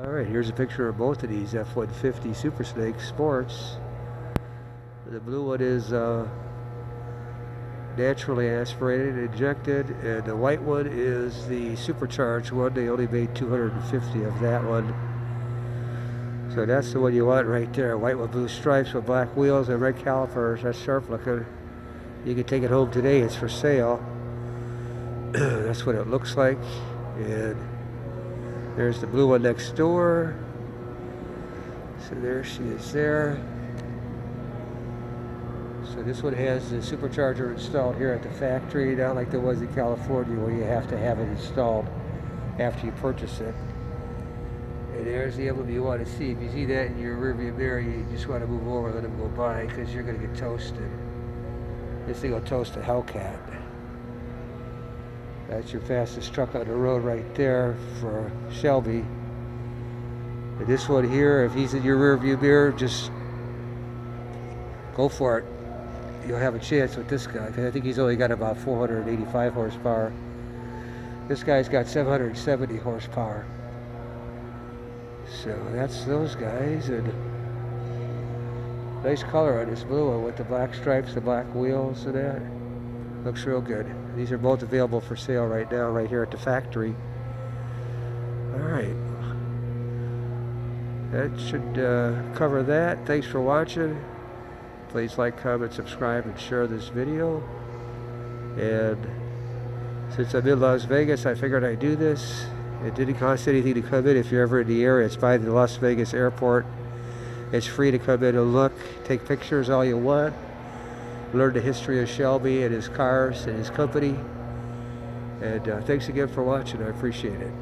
Alright, here's a picture of both of these F-150 Super Snake Sports. The blue one is naturally aspirated, injected, and the white one is the supercharged one. They only made 250 of that one. So that's the one you want right there. White with blue stripes with black wheels and red calipers. That's sharp looking. You can take it home today. It's for sale. That's what it looks like. And there's the blue one next door. So there she is there. So this one has the supercharger installed here at the factory, not like there was in California where you have to have it installed after you purchase it. And there's the emblem you want to see. If you see that in your rearview mirror, you just want to move over and let them go by because you're going to get toasted. This thing will toast a Hellcat. That's your fastest truck on the road right there for Shelby. And this one here, if he's in your rearview mirror, just go for it. You'll have a chance with this guy, because I think he's only got about 485 horsepower. This guy's got 770 horsepower. So that's those guys. And nice color on this blue one with the black stripes, the black wheels and that. Looks real good. These are both available for sale right now, right here at the factory. Alright. That should cover that. Thanks for watching. Please like, comment, subscribe, and share this video. And since I'm in Las Vegas, I figured I'd do this. It didn't cost anything to come in. If you're ever in the area, it's by the Las Vegas airport. It's free to come in and look, take pictures all you want, learn the history of Shelby and his cars and his company. And thanks again for watching. I appreciate it.